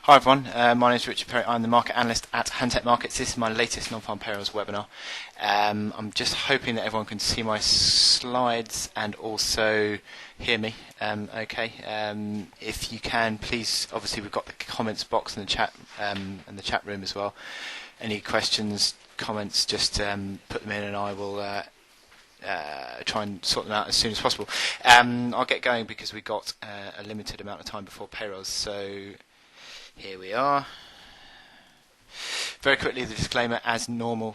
Hi everyone, my name is Richard Perry. I'm the market analyst at Hantec Markets. This is my latest Non-farm Payrolls webinar. I'm just hoping that everyone can see my slides and also hear me. Okay. If you can, please. Obviously, we've got the comments box in the chat and the chat room as well. Any questions, comments, just put them in, and I will try and sort them out as soon as possible. I'll get going because we've got a limited amount of time before payrolls. So here we are. Very quickly, the disclaimer as normal.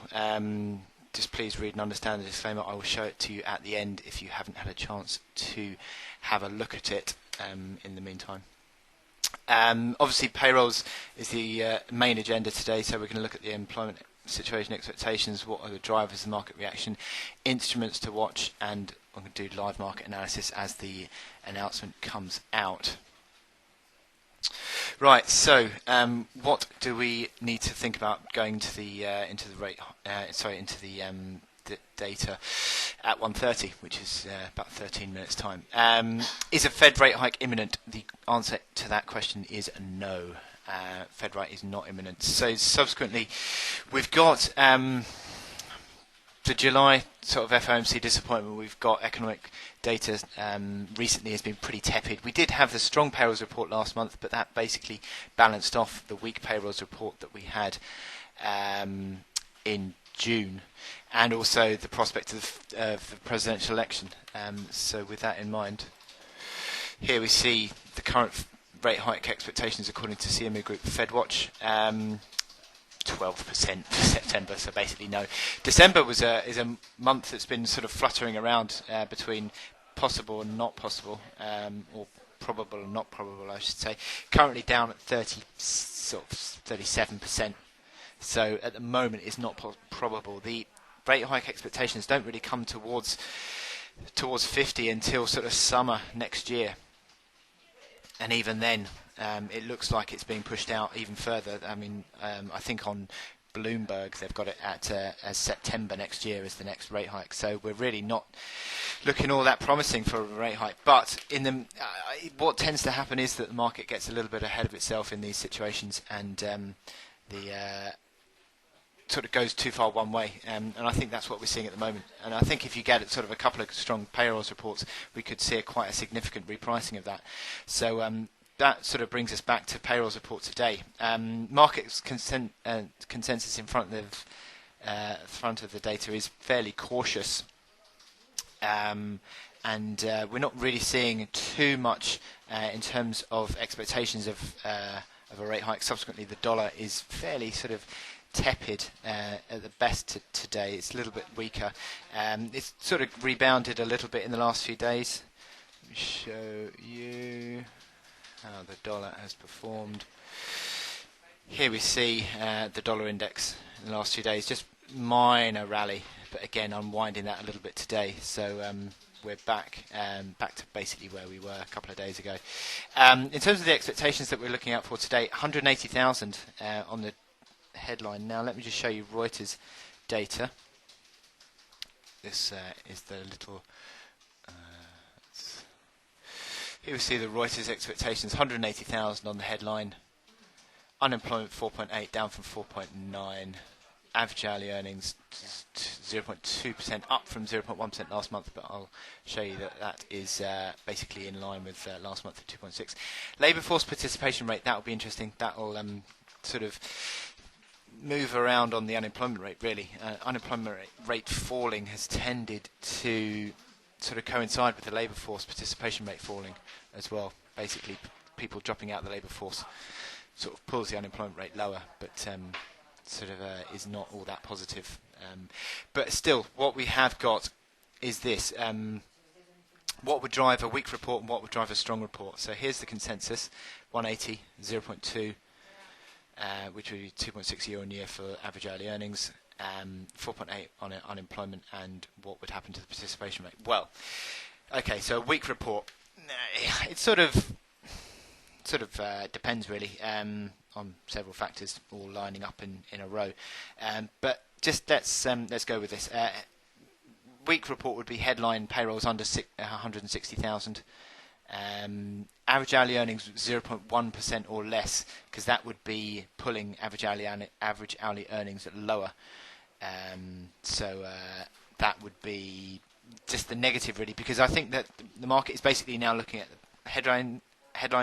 Just please read and understand the disclaimer. I will show it to you at the end if you haven't had a chance to have a look at it in the meantime. Obviously, payrolls is the main agenda today, so we're going to look at the employment situation expectations, what are the drivers of market reaction, instruments to watch, and I'm going to do live market analysis as the announcement comes out. Right, so what do we need to think about going to the into the data at 1:30, which is about 13 minutes time? Is a Fed rate hike imminent? The answer to that question is no. Fed rate is not imminent. So subsequently, we've got the July sort of FOMC disappointment. We've got economic data recently has been pretty tepid. We did have the strong payrolls report last month, but that basically balanced off the weak payrolls report that we had in June, and also the prospect of the presidential election. So with that in mind, here we see the current rate hike expectations according to CME Group FedWatch. 12% for September, so basically no. December is a month that's been sort of fluttering around between possible and not possible, or probable and not probable, I should say. Currently down at 37%. So at the moment, it's not probable. The rate hike expectations don't really come towards 50 until sort of summer next year, and even then, it looks like it's being pushed out even further. I mean, I think on Bloomberg they've got it at as September next year as the next rate hike. So we're really not looking all that promising for a rate hike. But in the what tends to happen is that the market gets a little bit ahead of itself in these situations, and the sort of goes too far one way, and I think that's what we're seeing at the moment. And I think if you get sort of a couple of strong payrolls reports, we could see quite a significant repricing of that. So that sort of brings us back to payrolls report today. Markets consensus in front of the data is fairly cautious, and we're not really seeing too much in terms of expectations of a rate hike. Subsequently, the dollar is fairly sort of tepid at the best today. It's a little bit weaker. It's sort of rebounded a little bit in the last few days. Let me show you how the dollar has performed. Here we see the dollar index in the last few days, just minor rally, but again unwinding that a little bit today. So we're back to basically where we were a couple of days ago. In terms of the expectations that we're looking out for today, 180,000 on the headline. Now let me just show you Reuters data. This is the little here we see the Reuters expectations, 180,000 on the headline. Unemployment 4.8, down from 4.9. Average hourly earnings 0.2%, up from 0.1% last month, but I'll show you that that is basically in line with last month at 2.6. Labour force participation rate, that will be interesting. That will sort of move around on the unemployment rate, really. Unemployment rate falling has tended to sort of coincide with the labour force participation rate falling as well. Basically, people dropping out of the labour force sort of pulls the unemployment rate lower, but sort of is not all that positive. But still, what we have got is this. What would drive a weak report and what would drive a strong report? So here's the consensus, 180, 0.2, which would be 2.6 year on year for average hourly earnings, 4.8 on unemployment, and what would happen to the participation rate? Well, okay, so a weak report. It sort of depends really on several factors all lining up in a row. But just let's go with this. Weak report would be headline payrolls under 160,000. Average hourly earnings 0.1% or less, because that would be pulling average hourly earnings at lower. So that would be just the negative, really, because I think that the market is basically now looking at the headline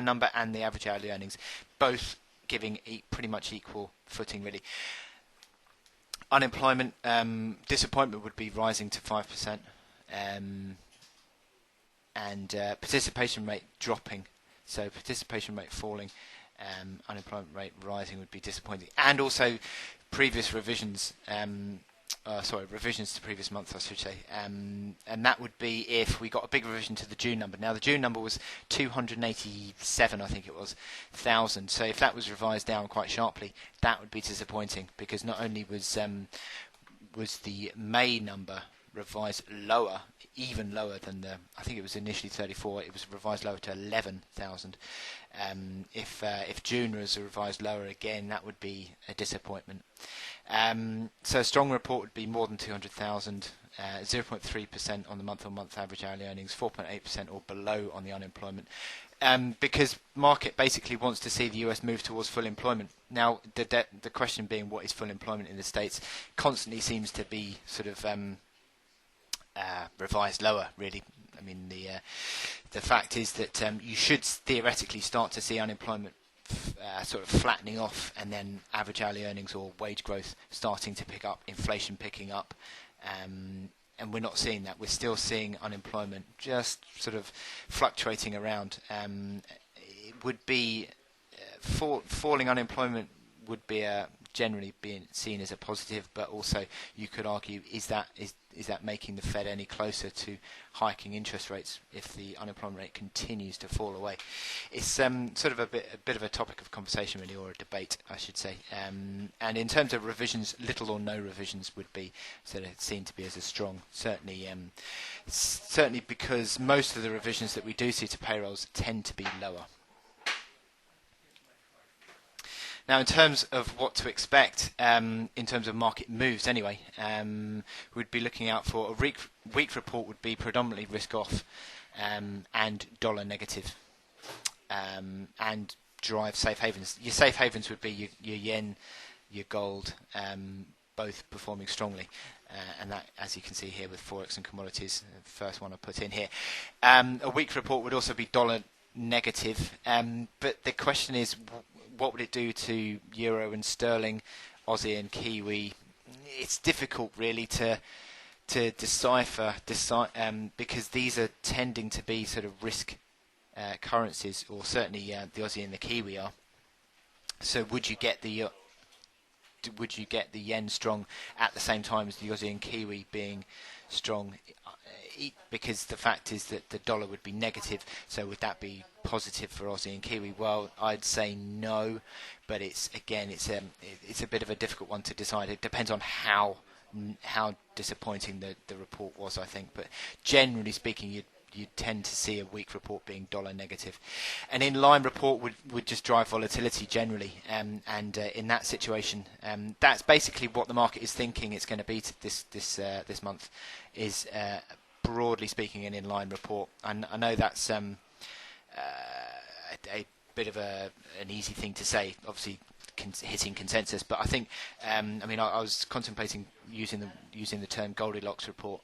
number and the average hourly earnings, both giving pretty much equal footing, really. Unemployment, disappointment would be rising to 5%, and participation rate dropping. So participation rate falling, unemployment rate rising would be disappointing. And also previous revisions, revisions to previous months, I should say. And that would be if we got a big revision to the June number. Now the June number was 287, I think it was, thousand. So if that was revised down quite sharply, that would be disappointing, because not only was the May number revised lower, even lower than I think it was initially 34, it was revised lower to 11,000. If June was revised lower again, that would be a disappointment. So a strong report would be more than 200,000, 0.3% on the month-on-month average hourly earnings, 4.8% or below on the unemployment. Because market basically wants to see the US move towards full employment. Now, the question being, what is full employment in the States, constantly seems to be sort of revised lower, really. I mean, the fact is that you should theoretically start to see unemployment sort of flattening off, and then average hourly earnings or wage growth starting to pick up, inflation picking up, and we're not seeing that. We're still seeing unemployment just sort of fluctuating around. It would be falling unemployment would be generally being seen as a positive, but also you could argue, is that making the Fed any closer to hiking interest rates if the unemployment rate continues to fall away? It's sort of a bit of a topic of conversation, really, or a debate, I should say. And in terms of revisions, little or no revisions would be sort of seen to be as a strong. Certainly because most of the revisions that we do see to payrolls tend to be lower. Now, in terms of what to expect, in terms of market moves anyway, we'd be looking out for a weak report would be predominantly risk off and dollar negative, and drive safe havens. Your safe havens would be your yen, your gold, both performing strongly. And that, as you can see here with Forex and commodities, the first one I put in here. A weak report would also be dollar negative, but the question is, what would it do to euro and sterling, Aussie and Kiwi? It's difficult, really, to decipher, because these are tending to be sort of risk currencies, or certainly the Aussie and the Kiwi are. So would you get the yen strong at the same time as the Aussie and Kiwi being strong? Because the fact is that the dollar would be negative, so would that be positive for Aussie and Kiwi? Well, I'd say no, but it's a bit of a difficult one to decide. It depends on how disappointing the report was, I think. But generally speaking, you tend to see a weak report being dollar negative. An in-line report would just drive volatility generally, and in that situation, that's basically what the market is thinking it's going to be this month, is broadly speaking an in-line report. And I know that's a bit of an easy thing to say, obviously hitting consensus, but I think I was contemplating using the term Goldilocks report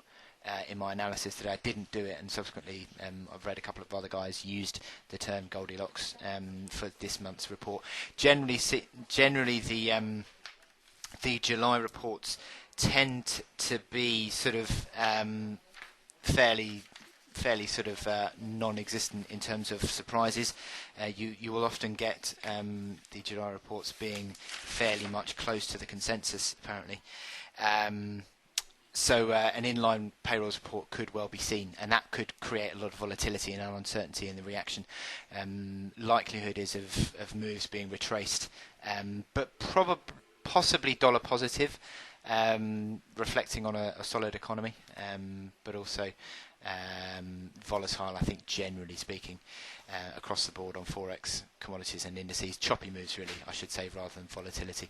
in my analysis today. I didn't do it, and subsequently I've read a couple of other guys used the term Goldilocks for this month's report. Generally the July reports tend to be sort of fairly sort of non-existent in terms of surprises. You will often get the July reports being fairly much close to the consensus, apparently. So an inline payrolls report could well be seen, and that could create a lot of volatility and uncertainty in the reaction. Likelihood is of moves being retraced, but possibly dollar positive, reflecting on a solid economy, but also volatile, I think, generally speaking, across the board on Forex, commodities and indices. Choppy moves, really, I should say, rather than volatility.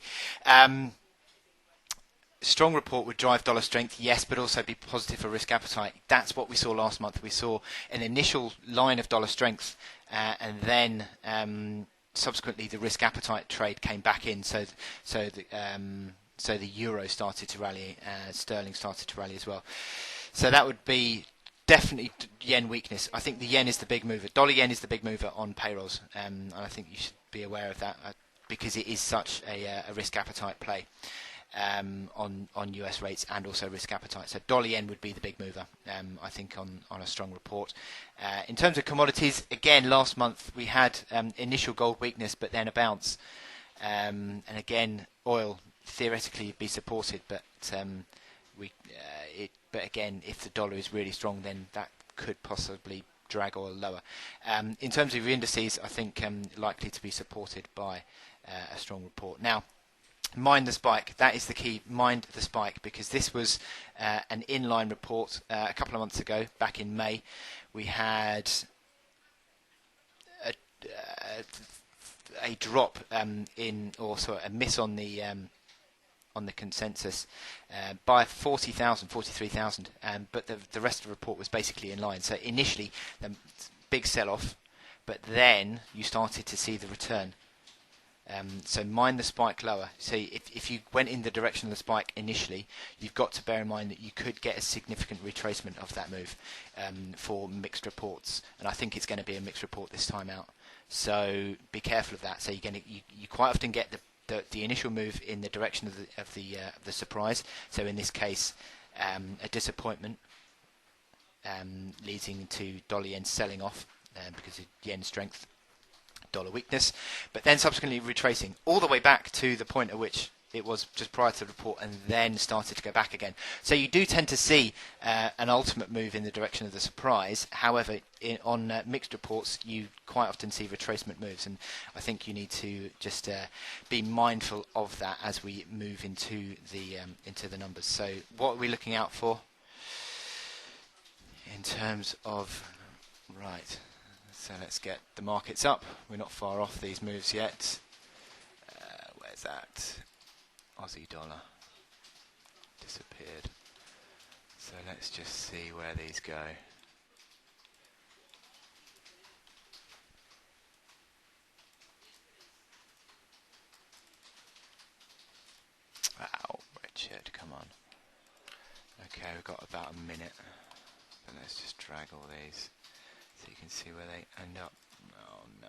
strong report would drive dollar strength, yes, but also be positive for risk appetite. That's what we saw last month. We saw an initial line of dollar strength, and then subsequently the risk appetite trade came back in. So the euro started to rally, sterling started to rally as well. So that would be definitely yen weakness. I think the yen is the big mover. Dollar yen is the big mover on payrolls, and I think you should be aware of that because it is such a risk appetite play. On US rates and also risk appetite. So dollar yen would be the big mover, I think, on a strong report. In terms of commodities, again, last month we had initial gold weakness, but then a bounce. And again, oil theoretically be supported, but but again, if the dollar is really strong, then that could possibly drag oil lower. In terms of indices, I think likely to be supported by a strong report. Now, mind the spike. That is the key. Mind the spike, because this was an inline report a couple of months ago, back in May. We had a drop a miss on the consensus by 43,000, but the rest of the report was basically in line. So initially, the big sell-off, but then you started to see the return. So mind the spike lower. So if you went in the direction of the spike initially, you've got to bear in mind that you could get a significant retracement of that move for mixed reports, and I think it's going to be a mixed report this time out. So be careful of that. So you quite often get the initial move in the direction of the surprise. So in this case, a disappointment leading to dollar yen selling off because of yen strength, dollar weakness, but then subsequently retracing all the way back to the point at which it was just prior to the report, and then started to go back again. So you do tend to see an ultimate move in the direction of the surprise. However, on mixed reports, you quite often see retracement moves, and I think you need to just be mindful of that as we move into the numbers. So what are we looking out for in terms of right? So let's get the markets up. We're not far off these moves yet. Where's that? Aussie dollar disappeared. So let's just see where these go. Wow, Richard, come on. Okay, we've got about a minute. But let's just drag all these so you can see where they end up. Oh no,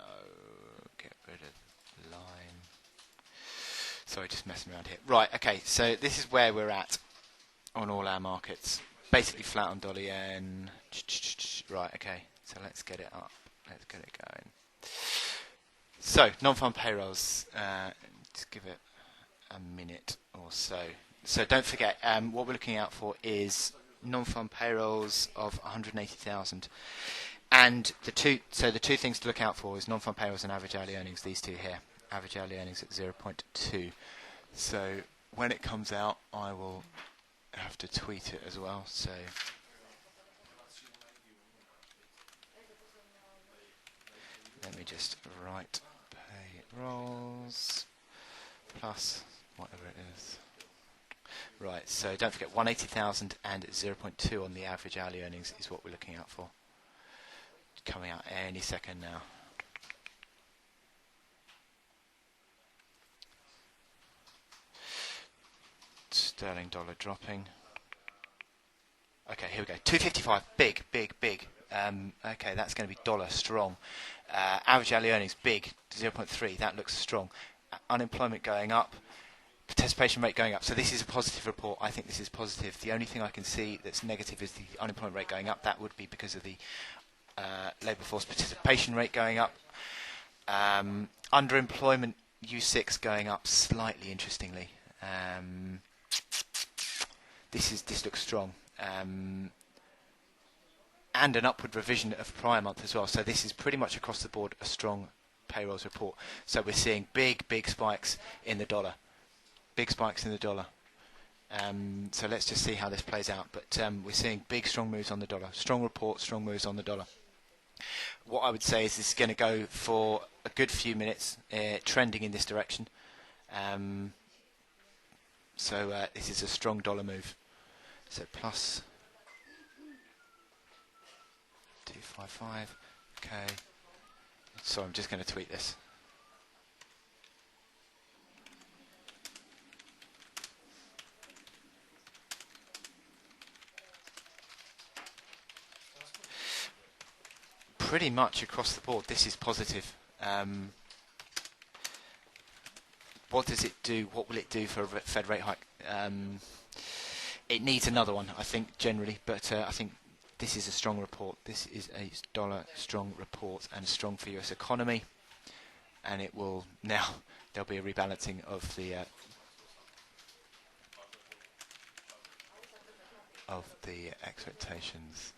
get rid of the line. Sorry, just messing around here. Right, okay, so this is where we're at on all our markets. Basically flat on dollar yen. Right, okay, so let's get it up. Let's get it going. So, non-farm payrolls. Just give it a minute or so. So don't forget, what we're looking out for is non-farm payrolls of 180,000. And the two things to look out for is non-farm payrolls and average hourly earnings, these two here. Average hourly earnings at 0.2. So when it comes out, I will have to tweet it as well. So let me just write payrolls plus whatever it is. Right, so don't forget 180,000 and 0.2 on the average hourly earnings is what we're looking out for. Coming out any second now. Sterling dollar dropping. Okay, here we go. 255, big. Okay, that's going to be dollar strong. Average hourly earnings, big, 0.3. That looks strong. Unemployment going up. Participation rate going up. So this is a positive report. I think this is positive. The only thing I can see that's negative is the unemployment rate going up. That would be because of the labour force participation rate going up. Underemployment U6 going up slightly, interestingly. This looks strong. And an upward revision of prior month as well. So this is pretty much across the board a strong payrolls report. So we're seeing big spikes in the dollar. Big spikes in the dollar. So let's just see how this plays out. But we're seeing big, strong moves on the dollar. Strong report, strong moves on the dollar. What I would say is this is going to go for a good few minutes, trending in this direction. So this is a strong dollar move. So plus 255. Okay. So I'm just going to tweet this. Pretty much across the board, this is positive. What does it do? What will it do for a Fed rate hike? It needs another one, I think, generally, but I think this is a strong report. This is a dollar strong report and strong for US economy, and it will now there'll be a rebalancing of the expectations.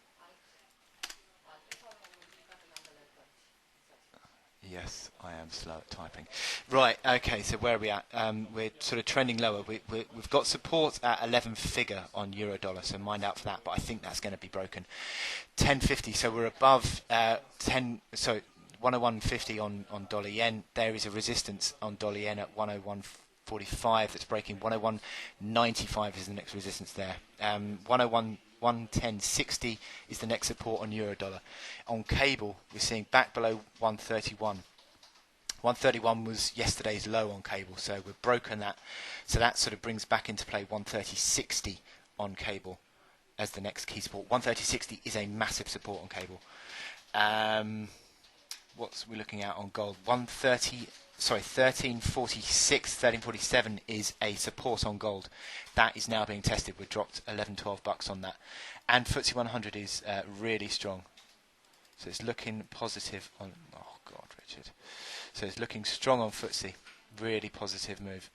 Yes, I am slow at typing. Right, okay, so where are we at? We're sort of trending lower. We've got support at 11 figure on euro dollar, so mind out for that, but I think that's going to be broken. 10.50, so we're above 101.50 on dollar yen. There is a resistance on dollar yen at 101.45 that's breaking. 101.95 is the next resistance there. 110.60 is the next support on euro dollar. On cable, we're seeing back below 131. 131 was yesterday's low on cable, so we've broken that. So that sort of brings back into play 130.60 on cable as the next key support. 130.60 is a massive support on cable. What's we looking at on gold? 1347 is a support on gold. That is now being tested. We've dropped 11-12 bucks on that. And FTSE 100 is really strong. So it's looking positive on... Oh, God, Richard. So it's looking strong on FTSE. Really positive move.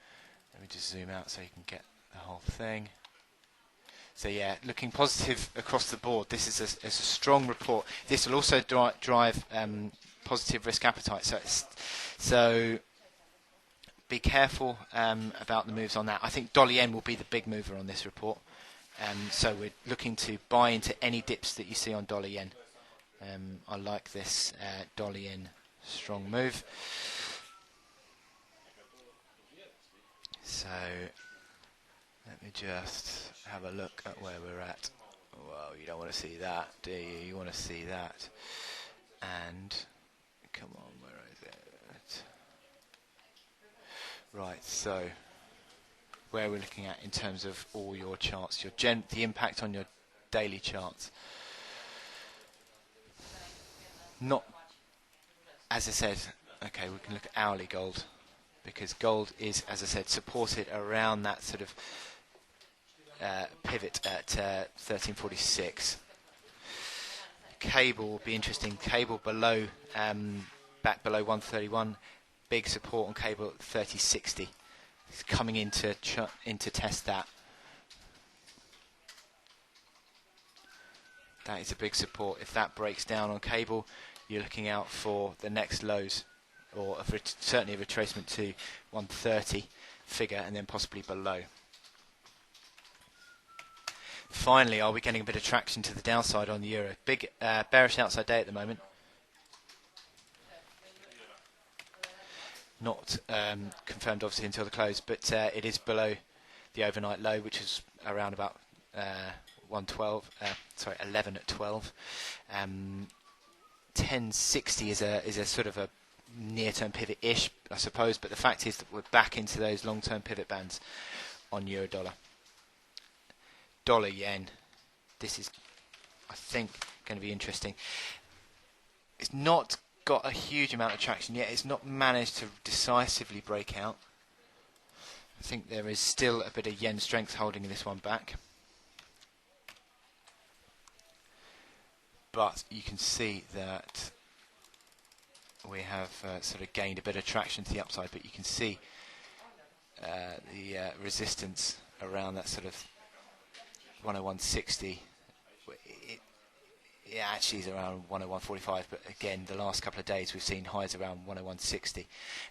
Let me just zoom out so you can get the whole thing. So yeah, looking positive across the board. This is a strong report. This will also drive positive risk appetite. So be careful about the moves on that. I think dollar yen will be the big mover on this report. So we're looking to buy into any dips that you see on dollar yen. I like this dollar yen strong move. So let me just have a look at where we're at. Well, you don't want to see that, do you? You want to see that. And come on, where is it? Right, so where we're looking at in terms of all your charts, the impact on your daily charts. Not, as I said, okay, we can look at hourly gold, because gold is, as I said, supported around that sort of pivot at 1346. Cable will be interesting. Cable below, back below 131. Big support on cable at 3060. It's coming in to test that. That is a big support. If that breaks down on cable, you're looking out for the next lows, or certainly a retracement to 130 figure, and then possibly below. Finally, are we getting a bit of traction to the downside on the euro? Big bearish outside day at the moment. Not confirmed obviously until the close, but it is below the overnight low, which is around about 11 at 12. 1060 is a sort of a near-term pivot-ish, I suppose, but the fact is that we're back into those long-term pivot bands on euro dollar. Dollar yen, this is, I think, going to be interesting. It's not got a huge amount of traction yet. It's not managed to decisively break out. I think there is still a bit of yen strength holding this one back. But you can see that we have sort of gained a bit of traction to the upside, but you can see the resistance around that sort of 101.60. It actually is around 101.45, but again, the last couple of days we've seen highs around 101.60.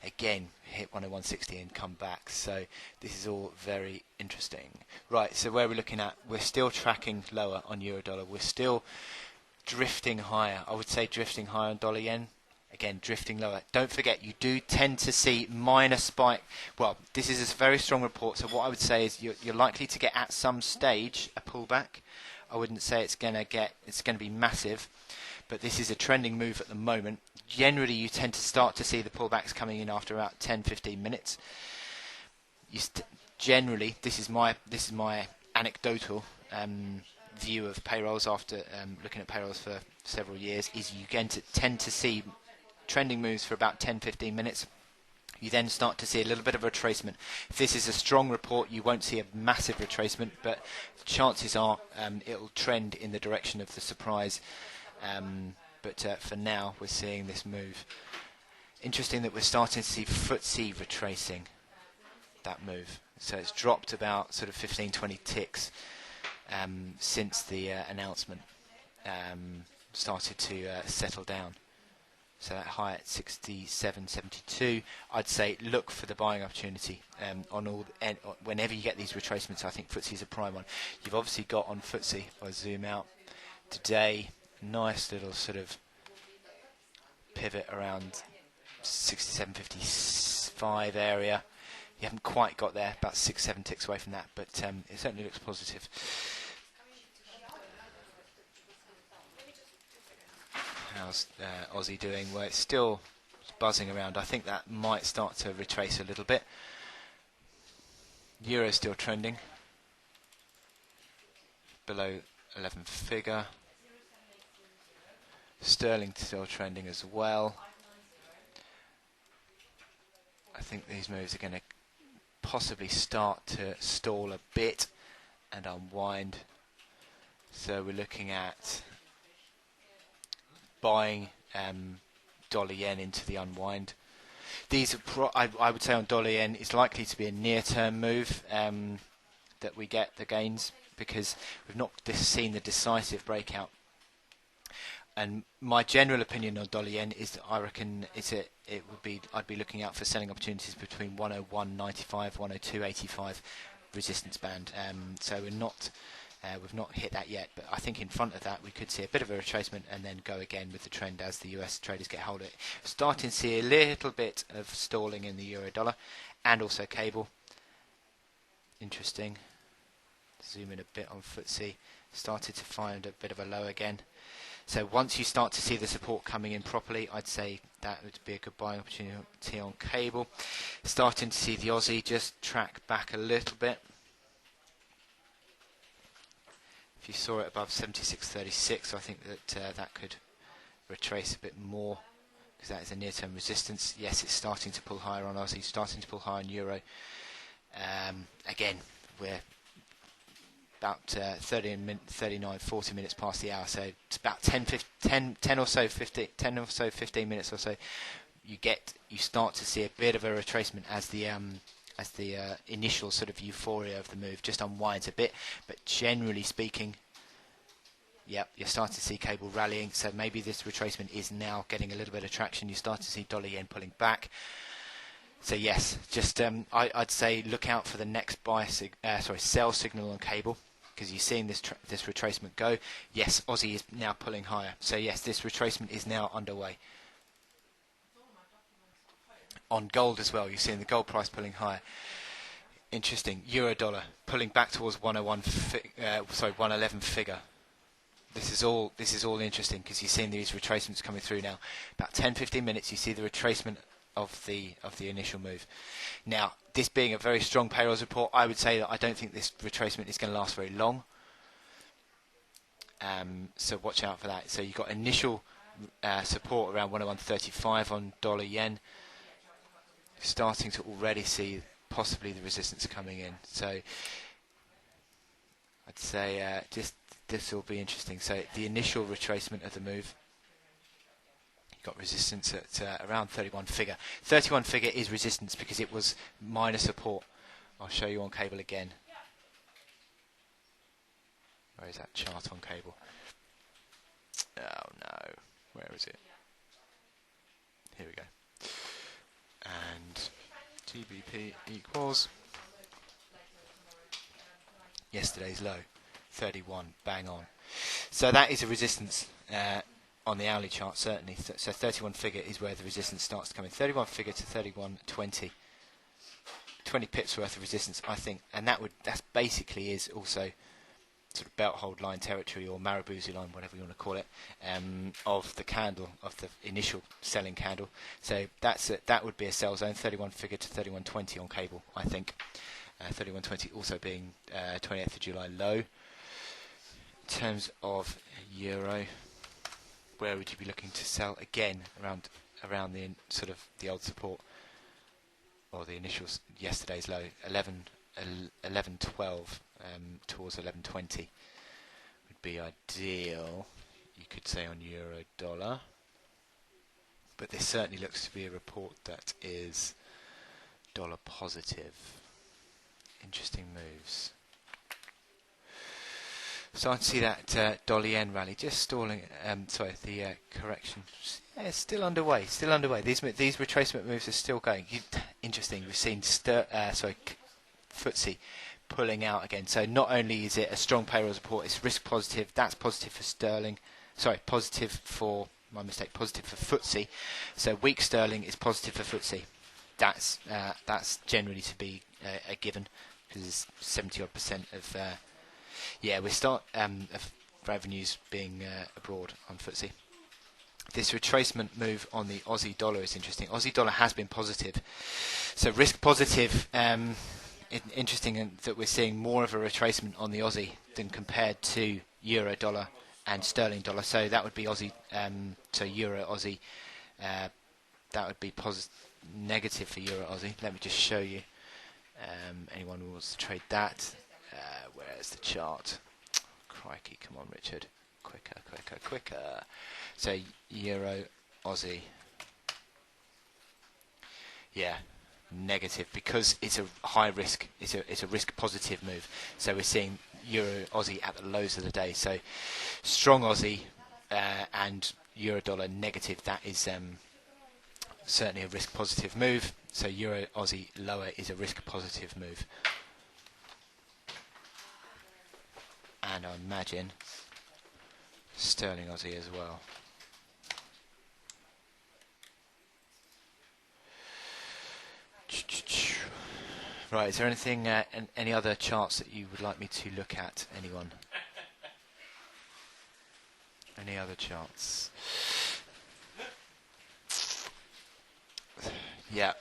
Again, hit 101.60 and come back. So this is all very interesting. Right, so where we're looking at, we're still tracking lower on euro dollar. We're still drifting higher. I would say drifting higher on dollar yen. Again, drifting lower. Don't forget, you do tend to see minor spike. Well, this is a very strong report, so what I would say is you're likely to get at some stage a pullback. I wouldn't say it's going to be massive, but this is a trending move at the moment. Generally, you tend to start to see the pullbacks coming in after about 10-15 minutes. Generally, this is my anecdotal view of payrolls after looking at payrolls for several years, is you tend to see trending moves for about 10-15 minutes. You then start to see a little bit of retracement. If this is a strong report, you won't see a massive retracement, but chances are it'll trend in the direction of the surprise. But for now, we're seeing this move. Interesting that we're starting to see FTSE retracing that move. So it's dropped about sort of 15-20 ticks since the announcement started to settle down. So that high at 67.72, I'd say look for the buying opportunity on all. Whenever you get these retracements, I think FTSE is a prime one. You've obviously got on FTSE, if I zoom out today, nice little sort of pivot around 67.55 area. You haven't quite got there, about 6-7 ticks away from that, but it certainly looks positive. How's Aussie doing? Well, it's still buzzing around. I think that might start to retrace a little bit. Euro still trending below 11 figure. Sterling still trending as well. I think these moves are going to possibly start to stall a bit and unwind. So we're looking at buying dollar yen into the unwind. These are I would say on dollar yen it's likely to be a near-term move that we get the gains, because we've not seen the decisive breakout. And my general opinion on dollar yen is that I reckon I'd be looking out for selling opportunities between 101.95, 102.85 resistance band. So we've not hit that yet, but I think in front of that we could see a bit of a retracement and then go again with the trend as the US traders get hold of it. Starting to see a little bit of stalling in the euro dollar and also cable. Interesting. Zoom in a bit on FTSE. Started to find a bit of a low again. So once you start to see the support coming in properly, I'd say that would be a good buying opportunity on cable. Starting to see the Aussie just track back a little bit. If you saw it above 76.36, I think that that could retrace a bit more, because that is a near-term resistance. Yes, it's starting to pull higher on Aussie, starting to pull higher on euro. Again, we're about 39, 40 minutes past the hour, so it's about 10 or so 15 minutes or so. You start to see a bit of a retracement as the initial sort of euphoria of the move just unwinds a bit, but generally speaking, yep, you're starting to see cable rallying. So maybe this retracement is now getting a little bit of traction. You start to see dollar yen pulling back. So yes, just I'd say look out for the next sell signal on cable, because you're seeing this retracement go. Yes, Aussie is now pulling higher. So yes, this retracement is now underway. On gold as well, you're seeing the gold price pulling higher. Interesting. Euro dollar pulling back towards 111 figure. This is all interesting, because you're seeing these retracements coming through now. About 10-15 minutes, you see the retracement of the initial move. Now, this being a very strong payrolls report, I would say that I don't think this retracement is going to last very long. So watch out for that. So you've got initial support around 101.35 on dollar yen. Starting to already see possibly the resistance coming in. So I'd say just this will be interesting. So the initial retracement of the move, you've got resistance at around 31 figure. 31 figure is resistance because it was minor support. I'll show you on cable again. Where is that chart on cable? Oh no, where is it? Here we go. And GBP equals yesterday's low, 31, bang on. So that is a resistance on the hourly chart, certainly. So 31 figure is where the resistance starts to come in. 31 figure to 31.20. 20 pips worth of resistance, I think, and that basically is also sort of belt hold line territory, or Marabouzi line, whatever you want to call it, of the candle, of the initial selling candle. So that would be a sell zone, 31 figure to 31.20 on cable, I think. 31.20 also being 28th of July low. In terms of euro, where would you be looking to sell? Again, around the sort of the old support, or the initial yesterday's low, 11.12 towards 11.20 would be ideal, you could say, on euro dollar. But this certainly looks to be a report that is dollar positive. Interesting moves. Starting to see that dollar yen rally just stalling. The correction. Yeah, it's still underway. Still underway. These retracement moves are still going. Interesting. We've seen FTSE pulling out again. So not only is it a strong payrolls report, it's risk positive. That's positive for sterling. Sorry, positive for Positive for FTSE. So weak sterling is positive for FTSE. That's generally to be a given, because 70% of we start of revenues being abroad on FTSE. This retracement move on the Aussie dollar is interesting. Aussie dollar has been positive, so risk positive. Interesting that we're seeing more of a retracement on the Aussie than compared to euro dollar and sterling dollar. So that would be Aussie. So euro Aussie. That would be negative for euro Aussie. Let me just show you. Anyone who wants to trade that. Where's the chart? Crikey, come on, Richard. Quicker. So, euro, Aussie. Yeah, negative, because it's a high risk. It's a risk positive move. So we're seeing euro, Aussie at the lows of the day. So, strong Aussie and euro dollar negative. That is certainly a risk positive move. So euro, Aussie lower is a risk positive move. And I imagine sterling Aussie as well. Right, is there anything, any other charts that you would like me to look at? Anyone? Any other charts? Yeah.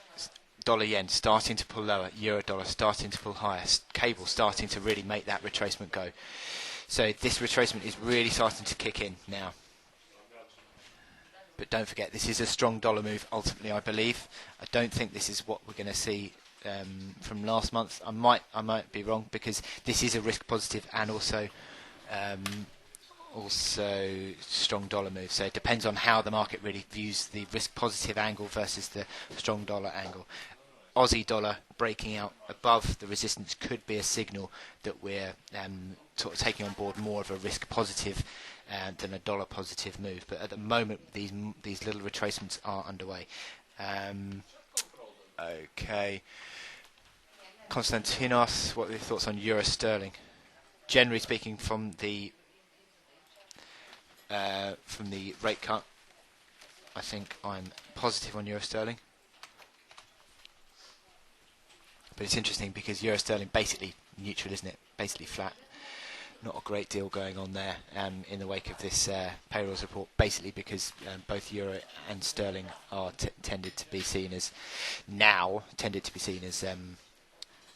Dollar yen starting to pull lower, euro dollar starting to pull higher, cable starting to really make that retracement go. So this retracement is really starting to kick in now. But don't forget, this is a strong dollar move ultimately, I believe. I don't think this is what we're going to see from last month. I might be wrong, because this is a risk positive and also strong dollar move. So it depends on how the market really views the risk positive angle versus the strong dollar angle. Aussie dollar breaking out above the resistance could be a signal that we're sort of taking on board more of a risk positive than a dollar positive move. But at the moment, these little retracements are underway. Okay, Konstantinos, what are your thoughts on euro sterling? Generally speaking, from the rate cut, I think I'm positive on euro sterling. But it's interesting because euro sterling basically neutral, isn't it? Basically flat. Not a great deal going on there in the wake of this payrolls report. Basically because both euro and sterling are tended to be seen as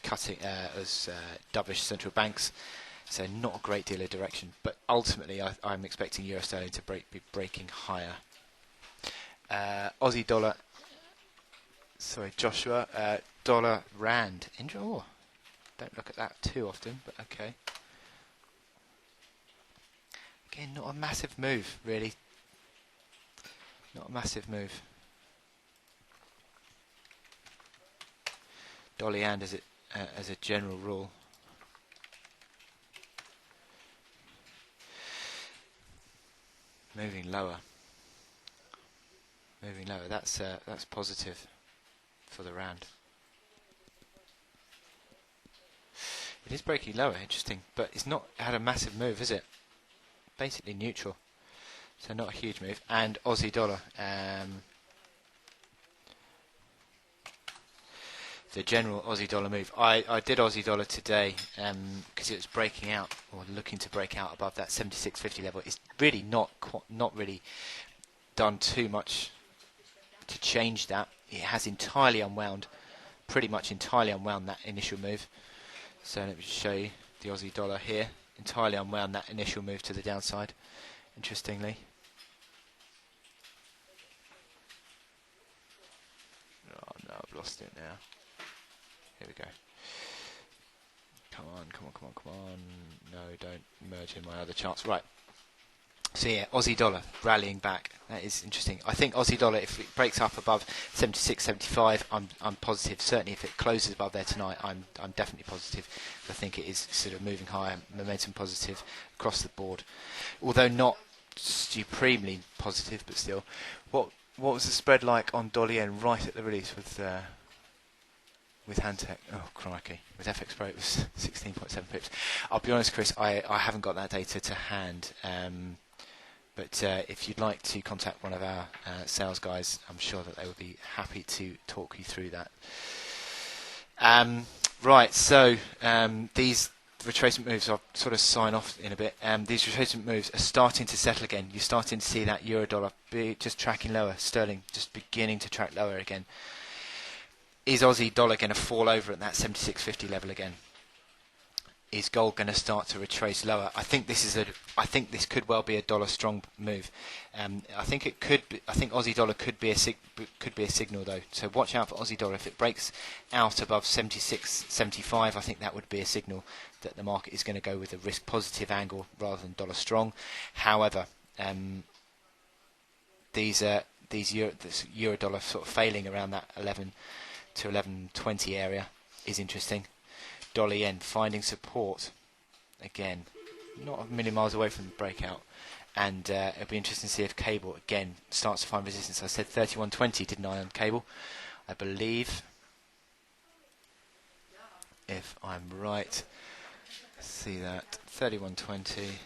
cutting as dovish central banks. So not a great deal of direction. But ultimately, I'm expecting euro sterling to be breaking higher. Aussie dollar. Sorry, Joshua. Dollar rand. Don't look at that too often, but okay. Again, not a massive move, really. Not a massive move. Dollar rand as a general rule. Moving lower. That's positive for the rand. It is breaking lower, interesting, but it's not had a massive move, is it? Basically neutral. So not a huge move. And Aussie dollar. The general Aussie dollar move. I did Aussie dollar today because it was breaking out or looking to break out above that 76.50 level. It's really not really done too much to change that. It has entirely unwound, pretty much entirely unwound that initial move. So let me just show you the Aussie dollar here. Entirely unwound that initial move to the downside, interestingly. Oh no, I've lost it now. Here we go. Come on, come on, come on, come on. No, don't merge in my other charts. Right. So yeah, Aussie dollar rallying back. That is interesting. I think Aussie dollar, if it breaks up above 76.75, I'm positive. Certainly, if it closes above there tonight, I'm definitely positive. I think it is sort of moving higher, momentum positive across the board. Although not supremely positive, but still. What was the spread like on dollar yen right at the release with Hantec? Oh crikey! With FX Pro, it was 16.7 pips. I'll be honest, Chris, I haven't got that data to hand. But if you'd like to contact one of our sales guys, I'm sure that they would be happy to talk you through that. Right, so these retracement moves, I'll sort of sign off in a bit. These retracement moves are starting to settle again. You're starting to see that euro dollar just tracking lower, sterling just beginning to track lower again. Is Aussie dollar going to fall over at that 76.50 level again? Is gold going to start to retrace lower? I think this could well be a dollar strong move. I think it could. I think Aussie dollar could be a signal though. So watch out for Aussie dollar. If it breaks out above 76.75, I think that would be a signal that the market is going to go with a risk positive angle rather than dollar strong. However, this euro dollar sort of failing around that 11 to 11.20 area is interesting. Dollar yen finding support again, not a million miles away from the breakout, and it'll be interesting to see if cable again starts to find resistance. I said 31.20, didn't I, on cable? I believe, if I'm right, see that 31.20.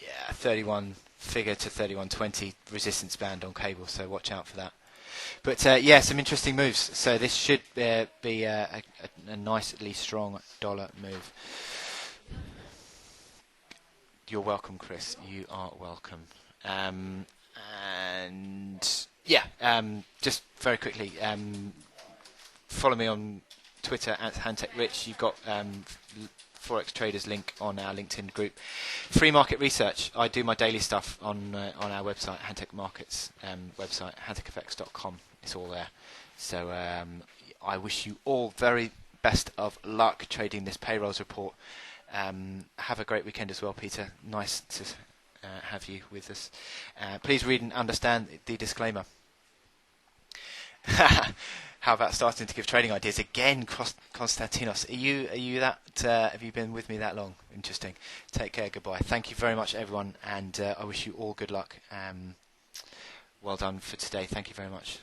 Yeah, 31 figure to 31.20 resistance band on cable, so watch out for that. But yeah, some interesting moves. So this should be a nicely strong dollar move. You're welcome, Chris. You are welcome. And yeah, just very quickly, follow me on Twitter at Hantec Rich. You've got Forex Traders link on our LinkedIn group. Free market research. I do my daily stuff on our website, Hantec Markets website, hantecfx.com. It's all there. So I wish you all very best of luck trading this payrolls report. Have a great weekend as well, Peter. Nice to have you with us. Please read and understand the disclaimer. How about starting to give trading ideas again, Konstantinos? Are you that? Have you been with me that long? Interesting. Take care. Goodbye. Thank you very much, everyone, and I wish you all good luck. Well done for today. Thank you very much.